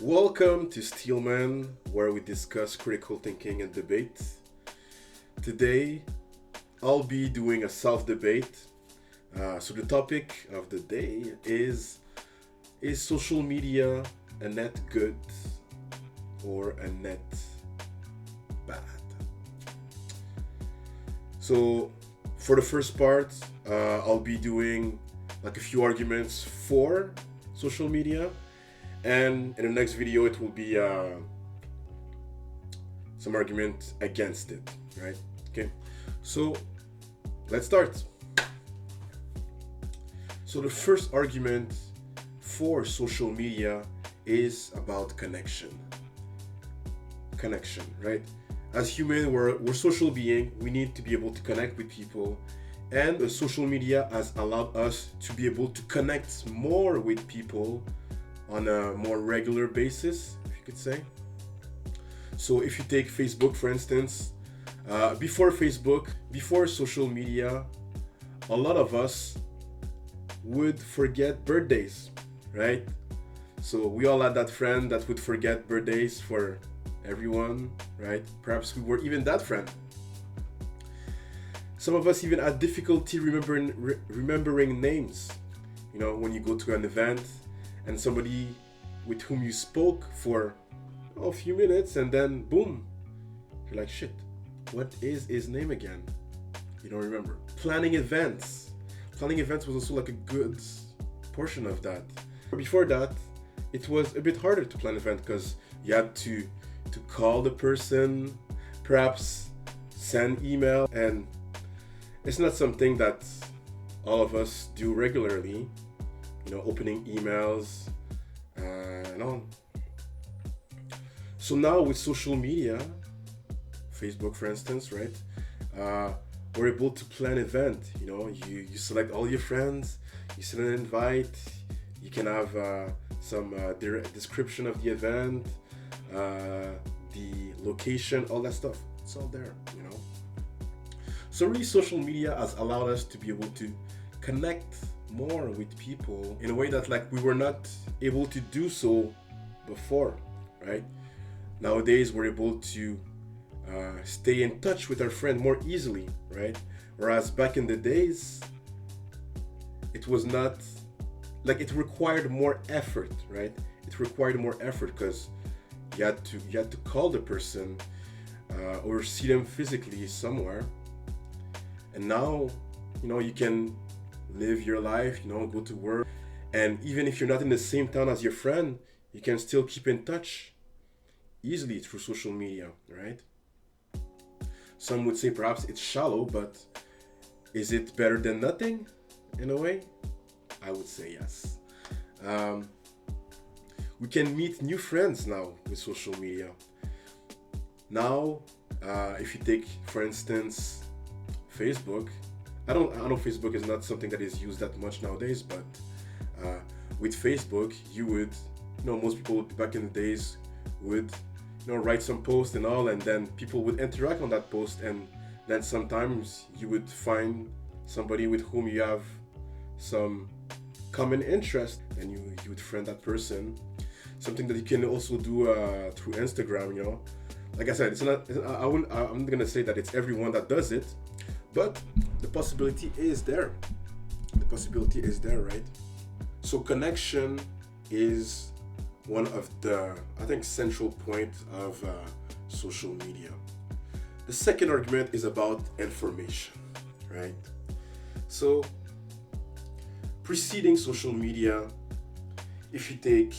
Welcome to Steelman, where we discuss critical thinking and debate. Today, I'll be doing a self debate. So, the topic of the day is social media a net good or a net bad? So, for the first part, I'll be doing like a few arguments for social media, and in the next video, it will be some argument against it, right? Okay, so let's start. So, the first argument for social media is about connection. Connection, right? As human, we're social being. We need to be able to connect with people, and social media has allowed us to be able to connect more with people on a more regular basis, if you could say. So if you take Facebook, for instance, before Facebook, before social media, a lot of us would forget birthdays, right? So we all had that friend that would forget birthdays for everyone, right? Perhaps we were even that friend. Some of us even had difficulty remembering names. You know, when you go to an event and somebody with whom you spoke for a few minutes and then boom, you're like, shit, what is his name again? You don't remember. Planning events was also like a good portion of that. Before that, it was a bit harder to plan an event because you had to call the person, perhaps send email, and it's not something that all of us do regularly, you know, opening emails and all. So now with social media, Facebook for instance, right, we're able to plan an event. You know, you select all your friends, you send an invite, you can have some description of the event, the location, all that stuff. It's all there, you know. So really, social media has allowed us to be able to connect more with people in a way that like we were not able to do so before, right? Nowadays, we're able to stay in touch with our friend more easily, right? Whereas back in the days, it was not like it required more effort, right? It required more effort because you had to call the person or see them physically somewhere. And now, you know, you can live your life, you know, go to work, and even if you're not in the same town as your friend, you can still keep in touch easily through social media, right? Some would say perhaps it's shallow, but is it better than nothing in a way? I would say yes. We can meet new friends now with social media. Now, if you take, for instance, Facebook, I know Facebook is not something that is used that much nowadays, but with Facebook, you would, you know, most people back in the days would, you know, write some post and all, and then people would interact on that post, and then sometimes you would find somebody with whom you have some common interest, and you would friend that person. Something that you can also do through Instagram, you know. Like I said, I'm not gonna say that it's everyone that does it, but the possibility is there. The possibility is there, right? So connection is one of the, I think, central point of social media. The second argument is about information, right? So preceding social media, if you take,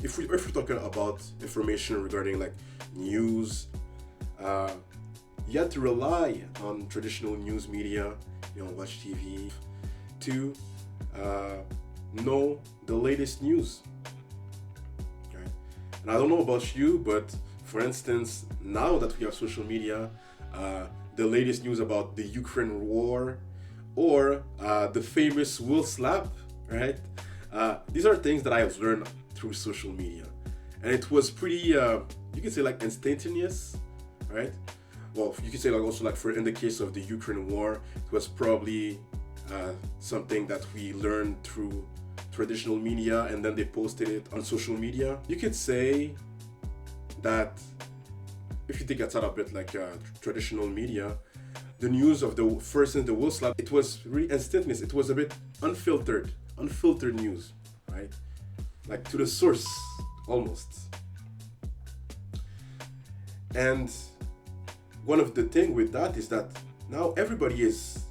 if we're talking about information regarding like news, you had to rely on traditional news media, you know, watch TV, to know the latest news. Okay? And I don't know about you, but for instance, now that we have social media, the latest news about the Ukraine war or the famous Will Slap, right? These are things that I've learned through social media. And it was pretty, you could say like instantaneous, right? Well, you could say like also like for in the case of the Ukraine war, it was probably something that we learned through traditional media and then they posted it on social media. You could say that if you take that a bit like traditional media, the news of the first in the Will Slap, it was really instantaneous. It was a bit unfiltered news, right? Like to the source, almost. And one of the thing with that is that now everybody is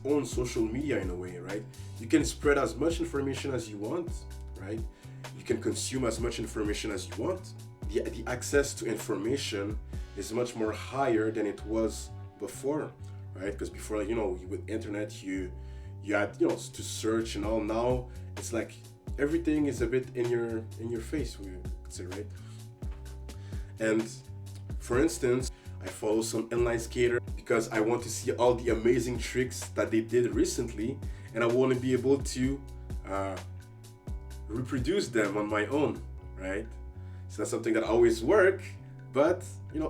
on social media in a way, right? You can spread as much information as you want, right? You can consume as much information as you want. The access to information is much more higher than it was before, right? Because before, like, with internet, you had, to search and all. Now it's like everything is a bit in your face, we could say, right? And for instance, I follow some inline skater because I want to see all the amazing tricks that they did recently, and I want to be able to reproduce them on my own, right? It's not something that always work, but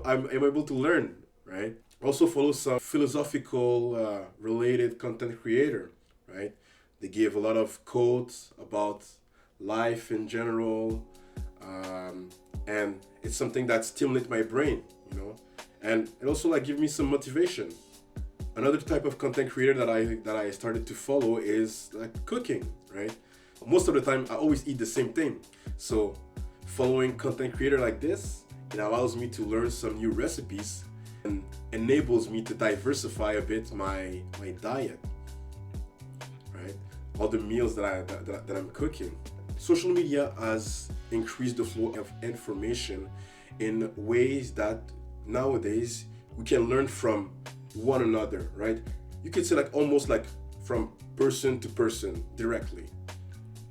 I'm able to learn, right? Also follow some philosophical related content creator, right? They give a lot of quotes about life in general, and it's something that stimulates my brain, and it also like give me some motivation. Another type of content creator that I started to follow is like cooking, right? Most of the time I always eat the same thing, so following content creator like this, it allows me to learn some new recipes and enables me to diversify a bit my diet, right? All the meals that I'm cooking. Social media has increased the flow of information in ways that nowadays we can learn from one another, right? You could say like almost like from person to person directly,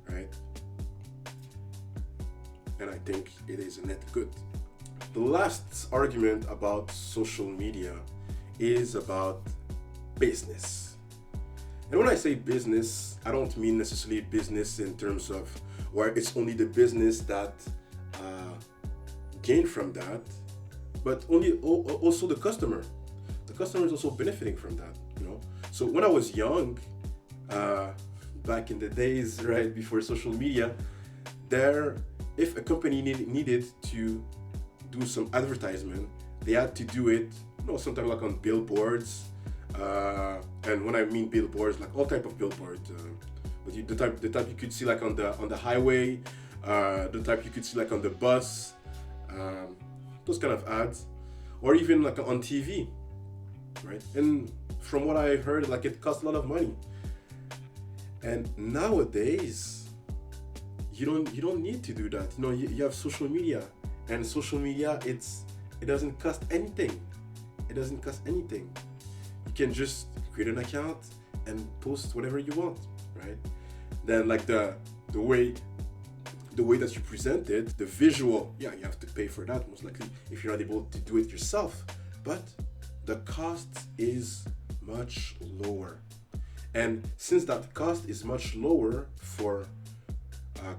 right? And I think it is a net good. The last argument about social media is about business. And when I say business, I don't mean necessarily business in terms of where it's only the business that gain from that, but also the customer. The customer is also benefiting from that, So when I was young, back in the days, right before social media, if a company needed to do some advertisement, they had to do it, sometimes like on billboards, and when I mean billboards, like all type of billboards, but the type you could see like on the highway, the type you could see like on the bus, those kind of ads, or even like on TV, right? And from what I heard, like it costs a lot of money. And nowadays, you don't need to do that. You have social media, and social media it doesn't cost anything. It doesn't cost anything. You can just create an account and post whatever you want, right? Then like the way that you present it, the visual, you have to pay for that most likely if you're not able to do it yourself. But the cost is much lower. And since that cost is much lower for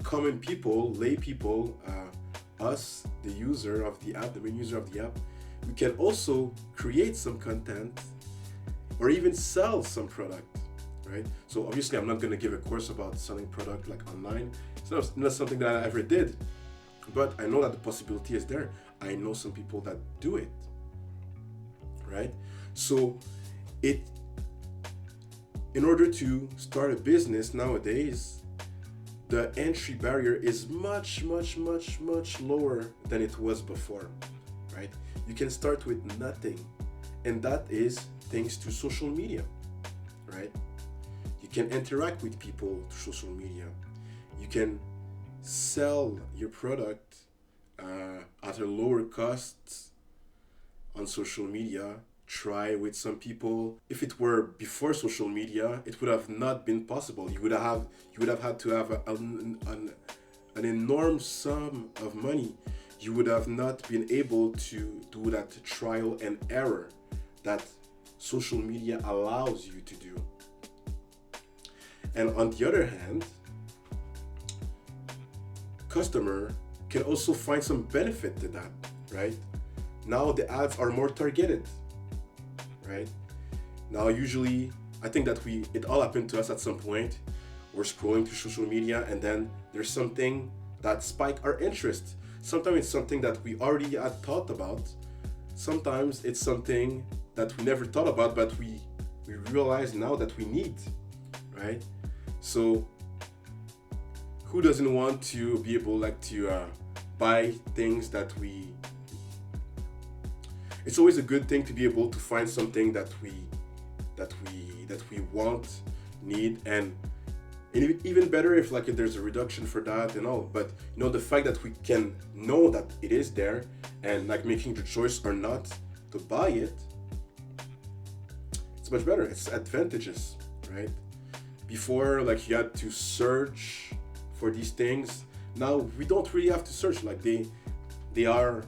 common people, lay people, us, the user of the app, the main user of the app, we can also create some content or even sell some product, right? So obviously I'm not going to give a course about selling product like online. It's not something that I ever did, but I know that the possibility is there. I know some people that do it, right? So in order to start a business nowadays, the entry barrier is much, much, much, much lower than it was before, right? You can start with nothing, and that is thanks to social media, right? You can interact with people through social media. You can sell your product at a lower cost on social media. Try with some people. If it were before social media, it would have not been possible. You would have had to have an enormous sum of money. You would have not been able to do that trial and error that social media allows you to do. And on the other hand, customer can also find some benefit to that, right? Now the ads are more targeted, right? Now usually, I think that it all happened to us at some point we're scrolling through social media, and then there's something that spike our interest. Sometimes it's something that we already had thought about. Sometimes it's something that we never thought about, but we realize now that we need, right? So who doesn't want to be able to buy things that we, it's always a good thing to be able to find something that we want, need, and even better if if there's a reduction for that and all. But the fact that we can know that it is there, and making the choice or not to buy it, it's much better. It's advantages, right? Before, you had to search for these things. Now we don't really have to search. They are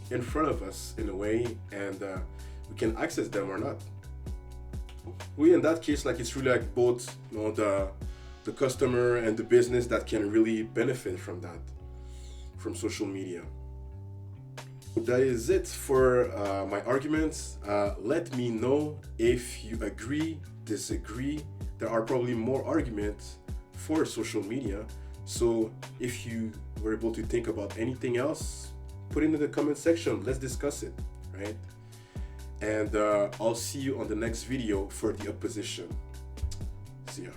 in front of us in a way, and we can access them or not. In that case, it's really both the customer and the business that can really benefit from that, from social media. That is it for my arguments. Let me know if you agree, disagree. There are probably more arguments for social media. So if you were able to think about anything else, put it in the comment section. Let's discuss it, right? And I'll see you on the next video for the opposition. See ya.